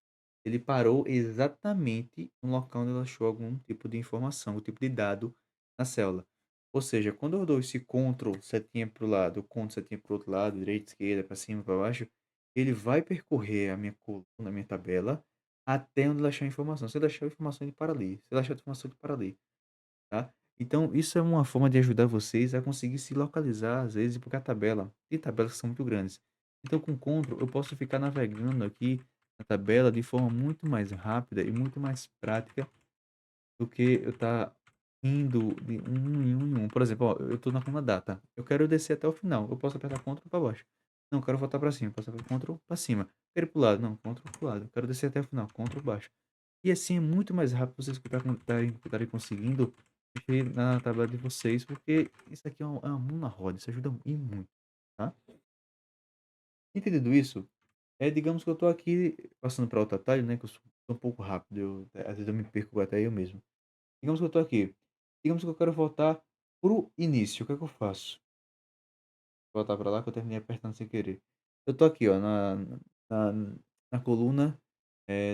ele parou exatamente no local onde ela achou algum tipo de informação, um tipo de dado na célula. Ou seja, quando eu dou esse Ctrl, setinha para o lado, Ctrl, setinha para o outro lado, direita, esquerda, para cima, para baixo, ele vai percorrer a minha coluna, a minha tabela, até onde ele achar a informação. Se ele achar a informação, ele para ali. Se ele achar a informação, ele para ali. Tá? Então, isso é uma forma de ajudar vocês a conseguir se localizar, às vezes, porque a tabela, tem tabelas que são muito grandes. Então, com Ctrl, eu posso ficar navegando aqui na tabela de forma muito mais rápida e muito mais prática do que eu estar indo de um em um em um. Por exemplo, ó, eu estou na coluna data. Eu quero descer até o final. Eu posso apertar Ctrl para baixo. Não, eu quero voltar para cima. Posso apertar Ctrl para cima. Quero ir para o lado. Não, Ctrl para o lado. Eu quero descer até o final. Ctrl baixo. E assim é muito mais rápido vocês estarem conseguindo mexer na tabela de vocês, porque isso aqui é uma mão na roda, isso ajuda e muito, tá? Entendido isso, digamos que eu tô aqui passando para outro atalho, né, que eu sou um pouco rápido, às vezes eu me perco até eu mesmo. Digamos que eu tô aqui, digamos que eu quero voltar pro início, o que é que eu faço? Voltar para lá que eu terminei apertando sem querer. Eu tô aqui, ó, na, na coluna,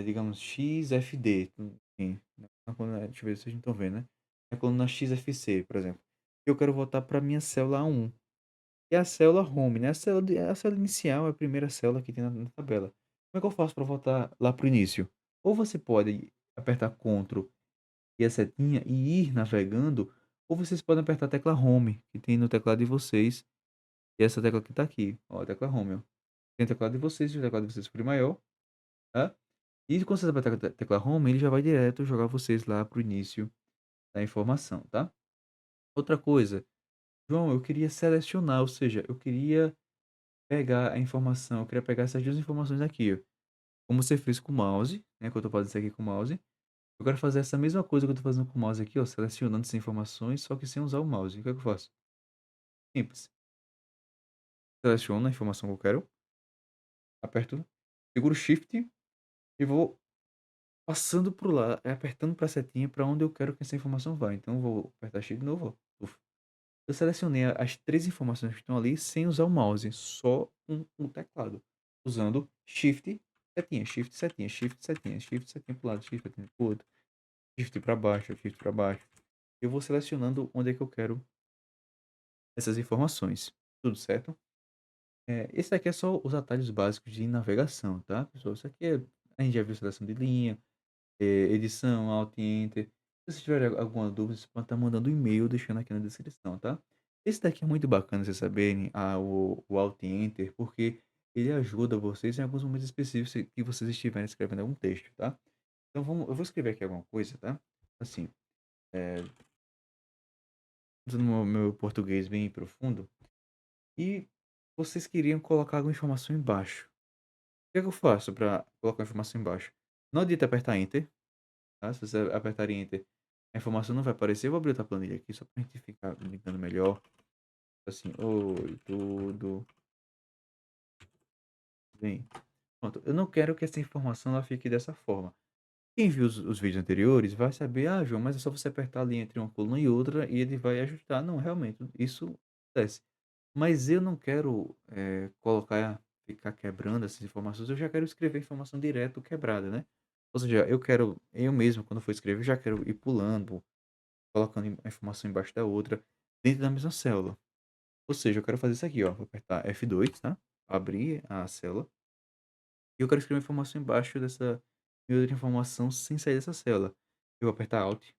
digamos, XFD. Enfim, na coluna, deixa eu ver se vocês não estão vendo, né? Na coluna XFC, por exemplo. Eu quero voltar para minha célula A1, que é a célula home, né? A célula inicial é a primeira célula que tem na tabela. Como é que eu faço para voltar lá para o início? Ou você pode apertar Ctrl e a setinha e ir navegando, ou vocês podem apertar a tecla Home, que tem no teclado de vocês, e essa tecla que tá aqui, ó, a tecla Home, ó. Tem o teclado de vocês, se o teclado de vocês for maior, tá? E quando você apertar a tecla Home, ele já vai direto jogar vocês lá pro início da informação, tá? Outra coisa, João, eu queria selecionar, ou seja, eu queria pegar a informação, eu queria pegar essas duas informações aqui, ó. Como você fez com o mouse, né? Que eu tô fazendo isso aqui com o mouse. Eu quero fazer essa mesma coisa que eu tô fazendo com o mouse aqui, ó, selecionando essas informações, só que sem usar o mouse. O que é que eu faço? Simples. Seleciono a informação que eu quero, aperto, seguro Shift e vou passando por lá, apertando pra setinha para onde eu quero que essa informação vá. Então eu vou apertar Shift de novo, ó. Uf. Eu selecionei as três informações que estão ali sem usar o mouse, só com o teclado. Usando Shift, setinha, Shift, setinha, Shift, setinha, Shift, setinha pro lado, Shift, setinha pro outro, Shift para baixo, Shift para baixo. Eu vou selecionando onde é que eu quero essas informações. Tudo certo? Esse daqui é só os atalhos básicos de navegação, tá, pessoal? Isso aqui a gente já viu seleção de linha, edição, Alt e Enter. Se vocês tiverem alguma dúvida, vocês podem estar mandando um e-mail, deixando aqui na descrição, tá? Esse daqui é muito bacana vocês saberem, o Alt e Enter, porque ele ajuda vocês em alguns momentos específicos que vocês estiverem escrevendo algum texto, tá? Então eu vou escrever aqui alguma coisa, tá? Assim, é, usando meu português bem profundo, e vocês queriam colocar alguma informação embaixo. O que é que eu faço para colocar a informação embaixo? Não adianta apertar Enter, tá? Se você apertar Enter, a informação não vai aparecer. Eu vou abrir outra planilha aqui só pra gente ficar brincando melhor. Assim, oi, tudo bem? Pronto. Eu não quero que essa informação ela fique dessa forma. Quem viu os vídeos anteriores vai saber, ah, João, mas é só você apertar ali entre uma coluna e outra e ele vai ajustar. Não, realmente, isso acontece. Mas eu não quero colocar, ficar quebrando essas informações. Eu já quero escrever informação direto quebrada, né? Ou seja, eu mesmo, quando for escrever, já quero ir pulando, colocando a informação embaixo da outra, dentro da mesma célula. Ou seja, eu quero fazer isso aqui, ó. Vou apertar F2, tá? Abrir a célula. E eu quero escrever uma informação embaixo dessa e outra informação sem sair dessa célula. Eu vou apertar Alt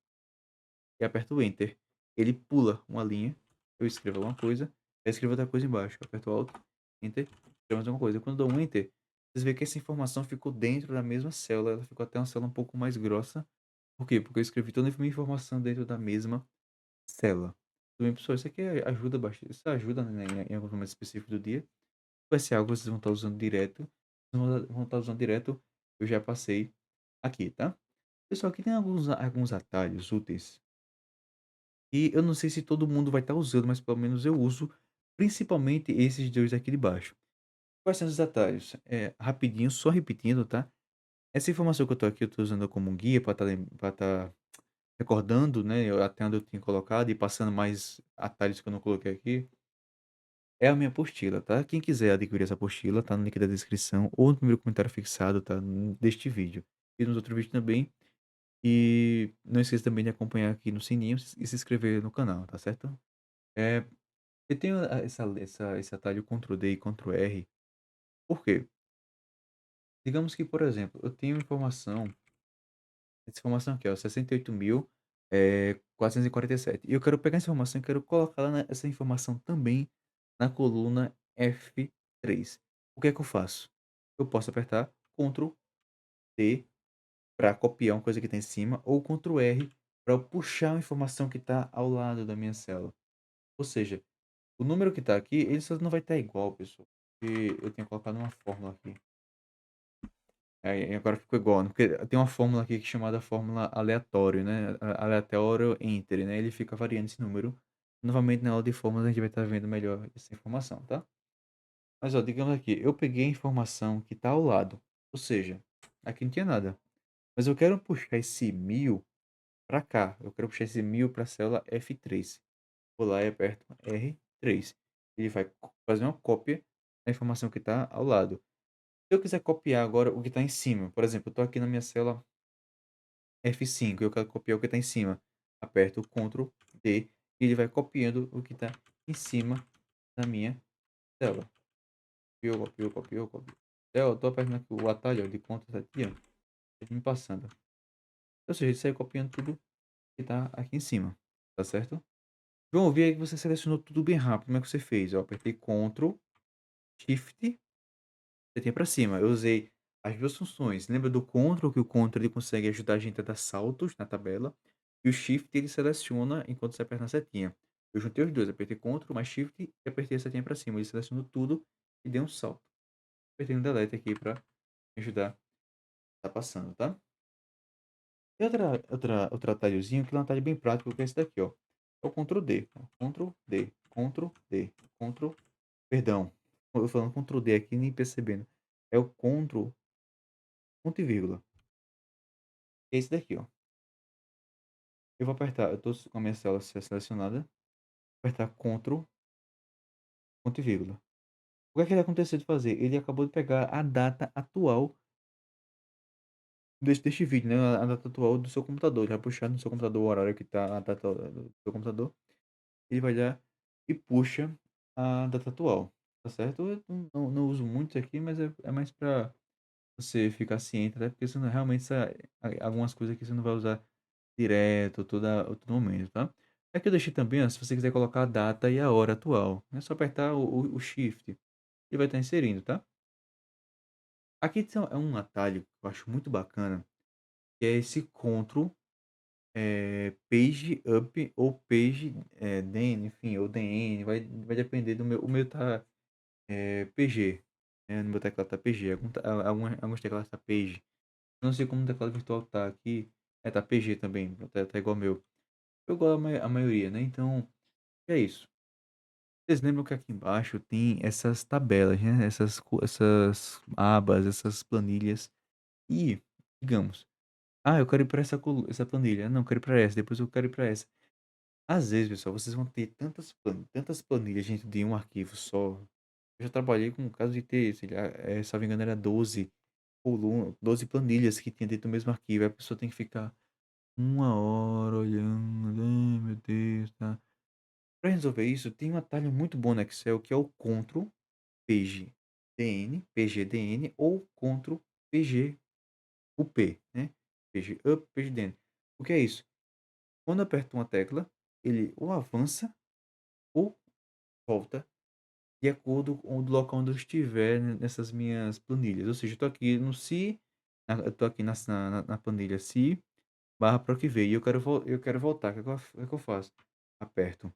e aperto Enter. Ele pula uma linha, eu escrevo alguma coisa, eu escrevo outra coisa embaixo. Eu aperto Alt, Enter, escrevo mais alguma coisa. Quando eu dou um Enter, vocês veem que essa informação ficou dentro da mesma célula, ela ficou até uma célula um pouco mais grossa. Por quê? Porque eu escrevi toda a minha informação dentro da mesma célula. Tudo bem, pessoal? Isso aqui ajuda bastante. Isso ajuda, né, em alguns momentos específicos do dia. Vai ser algo que vocês vão estar usando direto. Vão estar usando direto. Eu já passei aqui, tá? Pessoal, aqui tem alguns atalhos úteis. E eu não sei se todo mundo vai estar usando, mas pelo menos eu uso. Principalmente esses dois aqui de baixo. Quais são os atalhos? Rapidinho, só repetindo, tá? Essa informação que eu tô aqui, eu tô usando como um guia para estar recordando, né? Até onde eu tinha colocado e passando mais atalhos que eu não coloquei aqui. é a minha apostila, tá? Quem quiser adquirir essa apostila, tá no link da descrição ou no primeiro comentário fixado, tá? Deste vídeo. E nos outros vídeos também. E não esqueça também de acompanhar aqui no sininho e se inscrever no canal, tá certo? É, eu tenho esse atalho Ctrl D e Ctrl R. Por quê? Digamos que, por exemplo, eu tenho essa informação aqui, ó, 68.000, 447. E eu quero pegar essa informação e quero colocar essa informação também na coluna F3. O que é que eu faço? Eu posso apertar Ctrl D para copiar uma coisa que está em cima ou Ctrl R para puxar uma informação que está ao lado da minha célula. Ou seja, o número que está aqui, ele só não vai estar igual, pessoal. Porque eu tenho colocado uma fórmula aqui. Aí agora ficou igual, né? Porque tem uma fórmula aqui que é chamada fórmula aleatório, né? Aleatório entre, né? Ele fica variando esse número. Novamente, na aula de fórmulas, a gente vai estar vendo melhor essa informação, tá? Mas, ó, digamos aqui, eu peguei a informação que está ao lado. Ou seja, aqui não tinha nada. Mas eu quero puxar esse 1000 para cá. Eu quero puxar esse 1000 para a célula F3. Vou lá e aperto R3. Ele vai fazer uma cópia da informação que está ao lado. Se eu quiser copiar agora o que está em cima, por exemplo, eu estou aqui na minha célula F5, eu quero copiar o que está em cima. Aperto o Ctrl D e ele vai copiando o que está em cima da minha tela. Copiou, copiou, copiou, copiou. Eu estou apertando aqui o atalho ó, de Ctrl aqui, ó, ele me passando. Ou seja, ele sai copiando tudo que está aqui em cima, tá certo? Vamos ver aí que você selecionou tudo bem rápido. Como é que você fez? Eu apertei Ctrl, Shift, setinha para cima. Eu usei as duas funções. Lembra do Ctrl, que o Ctrl ele consegue ajudar a gente a dar saltos na tabela. E o Shift ele seleciona enquanto você aperta na setinha. Eu juntei os dois, apertei Ctrl mais Shift e apertei a setinha para cima. Ele selecionou tudo e deu um salto. Apertei um Delete aqui para me ajudar. Tá passando, tá? E outro atalhozinho, que é um atalho bem prático, que é esse daqui, ó. É o Ctrl D. Ctrl D, Ctrl D, Ctrl. Perdão, eu falando Ctrl D aqui nem percebendo. É o Ctrl, ponto e vírgula. É esse daqui, ó. Eu vou apertar, eu tô com a minha célula selecionada. Apertar Ctrl, ponto e vírgula. O que é que ele aconteceu de fazer? Ele acabou de pegar a data atual deste vídeo, né? A data atual do seu computador. Ele vai puxar no seu computador o horário que tá a data do seu computador. Ele vai lá e puxa a data atual. Tá certo? Eu não uso muito aqui, mas é mais pra você ficar ciente, até porque você não, realmente algumas coisas que você não vai usar direto, todo momento, tá? Aqui eu deixei também, ó, se você quiser colocar a data e a hora atual. É só apertar o Shift e vai estar inserindo, tá? Aqui é um atalho que eu acho muito bacana, que é esse Ctrl Page Up ou Page DN, enfim, ou DN, vai depender do meu. O meu tá PG, né? No meu teclado tá PG, alguns teclados tá Page. Não sei como o teclado virtual tá aqui. Tá PG também, tá igual ao meu. Eu igual a maioria, né? Então, é isso. Vocês lembram que aqui embaixo tem essas tabelas, né? Essas abas, essas planilhas. E, digamos, eu quero ir para essa planilha. Não, eu quero ir para essa. Depois eu quero ir para essa. Às vezes, pessoal, vocês vão ter tantas planilhas dentro de um arquivo só. Eu já trabalhei com o caso de ter, sei lá, se não me engano, era 12 colunas, 12 planilhas que tinha dentro do mesmo arquivo. Aí a pessoa tem que ficar uma hora olhando. Ai, meu Deus, tá? Para resolver isso, tem um atalho muito bom no Excel que é o Ctrl Page DN, PGDN ou Ctrl PG UP, né? PG Up, PG DN. O que é isso? Quando eu aperto uma tecla, ele ou avança ou volta de acordo com o local onde eu estiver nessas minhas planilhas. Ou seja, eu estou aqui no se, eu estou aqui na planilha se barra PROC-V e eu quero voltar. O que é que eu faço? Aperto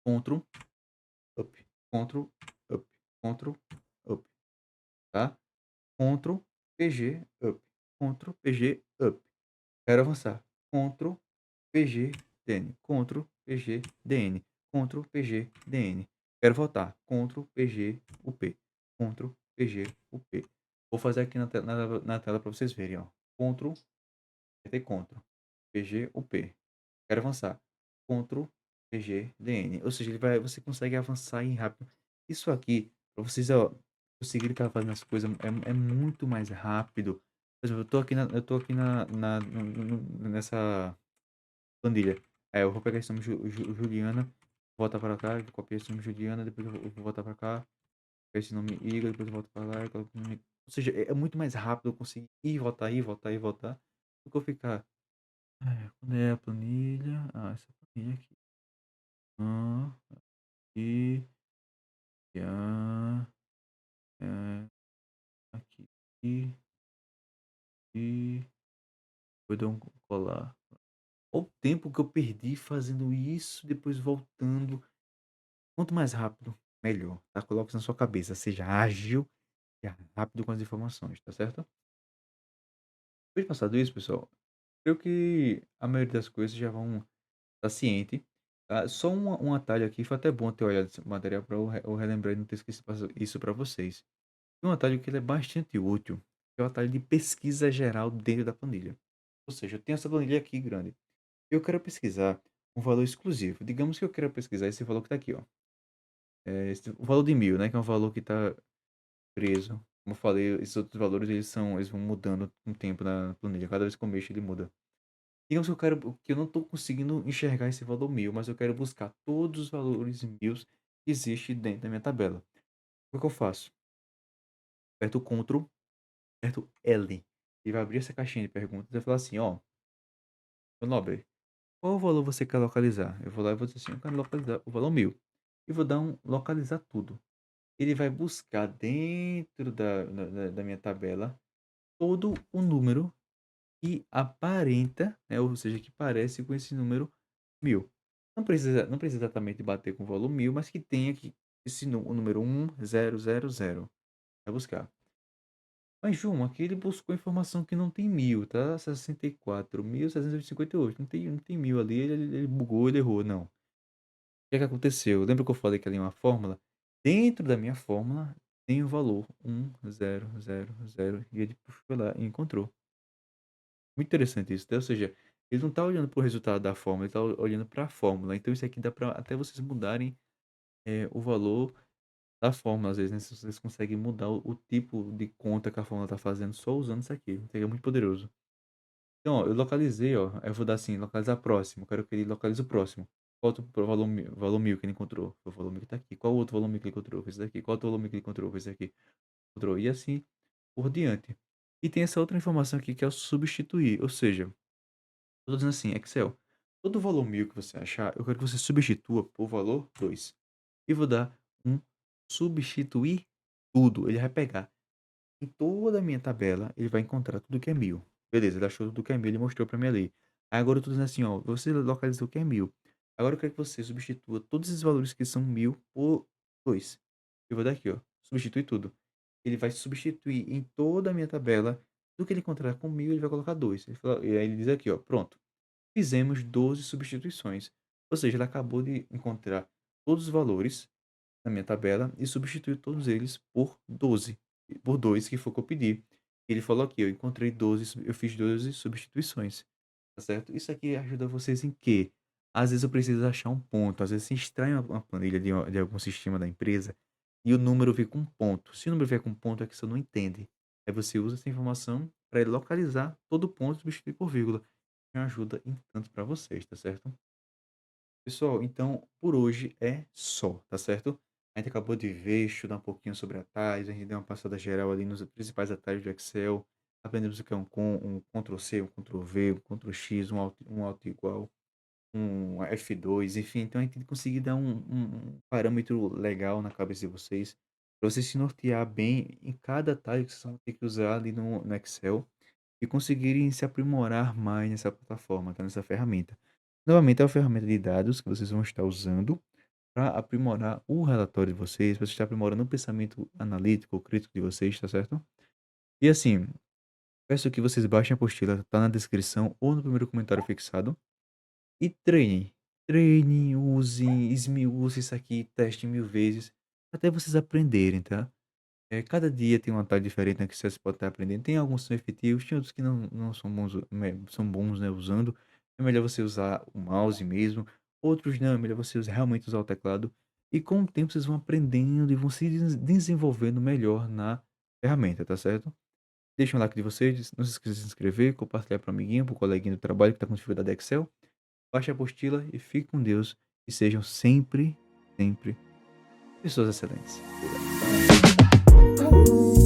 Ctrl Up, Ctrl Up, Ctrl Up, tá? Ctrl PG Up, Ctrl PG Up. Quero avançar. Ctrl PG DN, Ctrl PG DN, Ctrl PG DN. Quero voltar. Ctrl PG UP, Ctrl PG UP. Vou fazer aqui na tela para vocês verem, ó. Ctrl, apertei Ctrl PG UP. Quero avançar. Ctrl GGDN. Ou seja, você consegue avançar em rápido. Isso aqui, para vocês, ó, conseguirem estar fazendo as coisas, é muito mais rápido. Por exemplo, nessa planilha. Eu vou pegar esse nome Juliana, voltar para cá, copiar esse nome Juliana, depois eu vou voltar para cá, pegar esse nome Igor, depois eu volto para lá, coloco o nome. Ou seja, é muito mais rápido eu conseguir ir, voltar, ir, voltar, ir, voltar, do que eu ficar. Quando é a planilha? Essa planilha aqui. Ah, e, ah, é, aqui, e, vou dar um colar. Olha o tempo que eu perdi fazendo isso, depois voltando. Quanto mais rápido, melhor, tá? Coloque isso na sua cabeça, seja ágil e rápido com as informações, tá certo? Depois de passado isso, pessoal, creio que a maioria das coisas já vão estar ciente. Só um atalho aqui, foi até bom ter olhado esse material para eu relembrar e não ter esquecido isso para vocês. Tem um atalho que ele é bastante útil, que é o atalho de pesquisa geral dentro da planilha. Ou seja, eu tenho essa planilha aqui grande. Eu quero pesquisar um valor exclusivo. Digamos que eu quero pesquisar esse valor que está aqui, ó. O valor de 1000, né? Que é um valor que está preso. Como eu falei, esses outros valores eles vão mudando com o tempo na planilha. Cada vez que eu mexo, ele muda. Digamos que eu não estou conseguindo enxergar esse valor 1000, mas eu quero buscar todos os valores 1000 que existem dentro da minha tabela. O que eu faço? Aperto o Ctrl, aperto L. E vai abrir essa caixinha de perguntas e vai falar assim, ó, meu nobre, qual valor você quer localizar? Eu vou lá e vou dizer assim, eu quero localizar o valor 1000. E vou dar um localizar tudo. Ele vai buscar dentro da minha tabela todo o número que aparenta, né, ou seja, que parece com esse número 1000. Não precisa exatamente bater com o valor 1000, mas que tenha que o número 1000. Vai buscar. Mas, João, aqui ele buscou informação que não tem 1000, tá? 64.758. Não tem 1000 ali, ele bugou, ele errou. Não. O que é que aconteceu? Lembra que eu falei que ali é uma fórmula? Dentro da minha fórmula tem o valor 1000, e ele foi lá e encontrou. Muito interessante isso, tá? Ou seja, ele não está olhando para o resultado da fórmula, ele está olhando para a fórmula. Então isso aqui dá para até vocês mudarem o valor da fórmula, às vezes, né? Se vocês conseguem mudar o tipo de conta que a fórmula está fazendo só usando isso aqui. Isso aqui é muito poderoso. Então, ó, eu localizei, ó. Aí eu vou dar assim, localizar próximo. Eu quero que ele localize o próximo. Qual outro valor 1000 que ele encontrou? Foi o valor 1000 que tá aqui. Qual outro valor 1000 que ele encontrou? Foi esse daqui. Qual outro valor 1000 que ele encontrou? Foi esse aqui. Encontrou. E assim por diante. E tem essa outra informação aqui que é o substituir. Ou seja, eu tô dizendo assim, Excel, todo valor 1000 que você achar, eu quero que você substitua por valor 2. E vou dar um substituir tudo. Ele vai pegar em toda a minha tabela, ele vai encontrar tudo que é 1000. Beleza, ele achou tudo que é 1000, ele mostrou para mim ali. Aí agora eu tô dizendo assim, ó, você localizou o que é 1000. Agora eu quero que você substitua todos esses valores que são 1000 por 2. Eu vou dar aqui, ó, substituir tudo. Ele vai substituir em toda a minha tabela, tudo que ele encontrar com 1000, ele vai colocar 2. E aí ele diz aqui, ó, pronto. Fizemos 12 substituições. Ou seja, ele acabou de encontrar todos os valores na minha tabela e substituiu todos eles por 12, por 2 que foi o que eu pedi. Ele falou aqui, eu encontrei 12, eu fiz 12 substituições, tá certo? Isso aqui ajuda vocês em quê? Às vezes eu preciso achar um ponto, às vezes se extrai uma planilha de algum sistema da empresa e o número vem com um ponto. Se o número vier com um ponto é que você não entende. Aí você usa essa informação para localizar todo ponto e substituir por vírgula. Me ajuda em tanto para vocês, tá certo? Pessoal, então por hoje é só, tá certo? A gente acabou de ver, estudar um pouquinho sobre atalhos, a gente deu uma passada geral ali nos principais atalhos do Excel, aprendemos o que é um Ctrl+C, um Ctrl+V, um Ctrl+X, um Alt igual, um F2, enfim, então a gente conseguir dar um parâmetro legal na cabeça de vocês, para vocês se nortear bem em cada atalho que vocês vão ter que usar ali no Excel e conseguirem se aprimorar mais nessa plataforma, tá? Nessa ferramenta. Novamente, é uma ferramenta de dados que vocês vão estar usando para aprimorar o relatório de vocês, para você estar aprimorando o pensamento analítico, crítico de vocês, tá certo? E assim, peço que vocês baixem a apostila, tá na descrição ou no primeiro comentário fixado. E treinem. Treinem, usem, esmiuçem isso aqui, testem 1000 vezes, até vocês aprenderem, tá? Cada dia tem um atalho diferente, né, que você pode estar aprendendo. Tem alguns que são efetivos, tem outros que não são bons, são bons, né, usando. É melhor você usar o mouse mesmo, outros não, é melhor você realmente usar o teclado. E com o tempo vocês vão aprendendo e vão se desenvolvendo melhor na ferramenta, tá certo? Deixa um like de vocês, não se esqueça de se inscrever, compartilhar para o amiguinho, para o coleguinha do trabalho que está com dificuldade de Excel. Baixe a apostila e fique com Deus e sejam sempre, sempre pessoas excelentes. Obrigado.